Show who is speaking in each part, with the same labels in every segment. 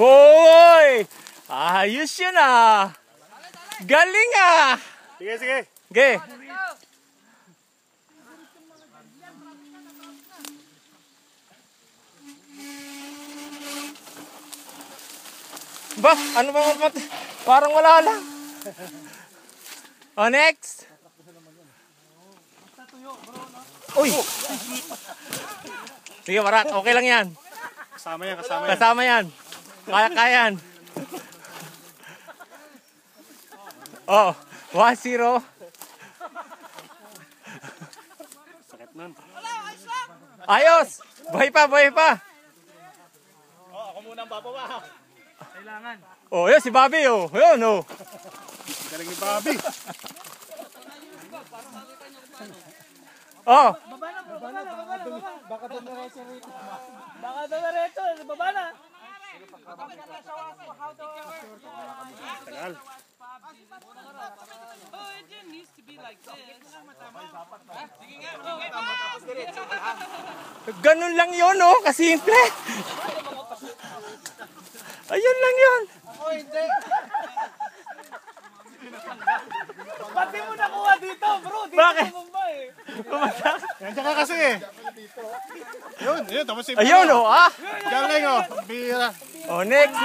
Speaker 1: Hoy! Ayos yun ah! Galing ah!
Speaker 2: Sige, sige.
Speaker 1: Sige. Ba? Ano ba? Parang wala lang. Oh, next. Uy! Sige, Barat. Okay lang yan.
Speaker 2: Kasama yan, kasama yan.
Speaker 1: Kasama yan. Kaya yan. Oh, 1-0.
Speaker 2: Sakit nun.
Speaker 1: Ayos! Buhay pa, buhay pa.
Speaker 2: Oh, ako muna ang bababa. Kailangan.
Speaker 1: Oh, yun si Bobby oh. Yun oh.
Speaker 2: Galing ni Bobby.
Speaker 1: Oh.
Speaker 3: Baba na. Baka doon na rin rito. Baka doon na rin. Baba na.
Speaker 2: Tagal.
Speaker 4: Oh, it didn't used to be like this.
Speaker 1: Ganun lang yun oh, kasimple. Ayun lang yun.
Speaker 3: Ako hindi. Pati mo nakuha dito, bro. Dito
Speaker 1: Bakit?
Speaker 3: sa Mumbai.
Speaker 2: Nandiyan ka kasi eh. Yun, tapos si
Speaker 1: Ayun oh, ah.
Speaker 2: Galing oh, bira.
Speaker 1: Oh, next.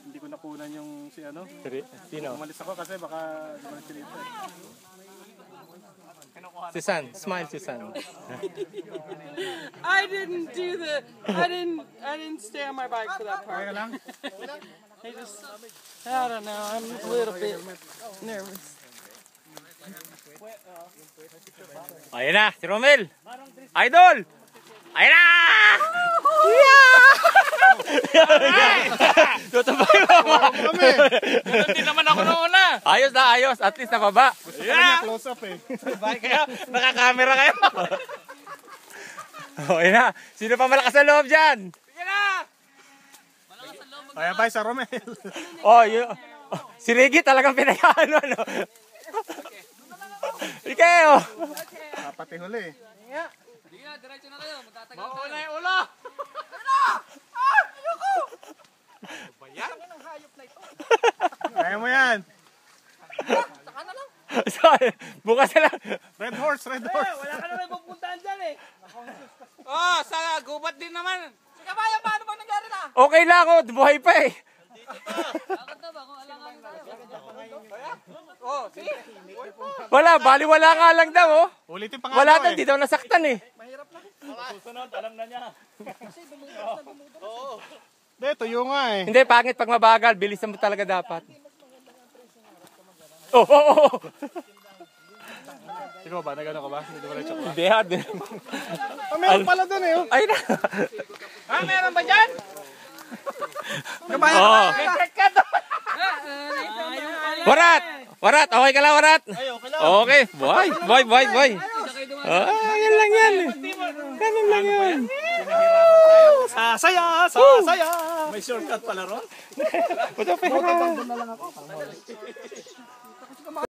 Speaker 2: Hindi ko nakunan yung si ano.
Speaker 1: Sino?
Speaker 2: Umalis ako kasi baka umalis si Rito.
Speaker 1: Susan, smile Susan.
Speaker 4: I didn't do the. I didn't stay on my bike for that part.
Speaker 2: Kaya lang.
Speaker 4: I just. I don't know. I'm a little bit nervous.
Speaker 1: Ayun na, si Romel. Idol! Ayun na! Yeah! Tutabay mo.
Speaker 2: Hindi naman ako noon na.
Speaker 1: Ayos na, ayos. At least nababa.
Speaker 2: Yeah. Close up eh.
Speaker 1: Kaya, nakakamera kayo. Oh, ayun na. Sino pa malakas sa loob dyan?
Speaker 4: Sige na!
Speaker 2: Kaya bye sa Romel.
Speaker 1: Oh, si Reggie talagang pinayaan. Ano? Ikaw!
Speaker 2: Pati huli eh.
Speaker 4: Sige na, diretso na kayo. Magtatagal tayo.
Speaker 1: Mauna yung ulo!
Speaker 2: Kaya mo yan.
Speaker 1: Sorry, bukas na lang.
Speaker 2: Red horse.
Speaker 3: Wala ka na rin pupuntahan dyan eh.
Speaker 4: Oh, sa gubat din naman. Sige ba, paano ba nangyari na?
Speaker 1: Okay lang ako, buhay pa eh.
Speaker 4: Bakit na ba? Kung alangan tayo. Oh, sige.
Speaker 1: Wala, baliwala nga lang daw oh.
Speaker 2: Ulitin pa nga
Speaker 1: Wala
Speaker 2: daw
Speaker 1: daw, di daw nasaktan eh.
Speaker 2: Susunod, alam na niya. Hindi, tuyo nga eh.
Speaker 1: Hindi, pangit pag mabagal, bilisan mo talaga dapat. Oh.
Speaker 2: Ikaw ba, nagano ka ba? Hindi ba na-check ba?
Speaker 1: Hindi, hard.
Speaker 2: Meron pala dun eh.
Speaker 1: Ay na.
Speaker 4: Meron ba dyan?
Speaker 1: Oh. Warat, okay ka lang, Warat? Okay, boy. Yan lang yan. Ganun lang yan.
Speaker 2: Sasaya!
Speaker 1: Oh.
Speaker 2: May shortcut pala ron?
Speaker 1: Ito pa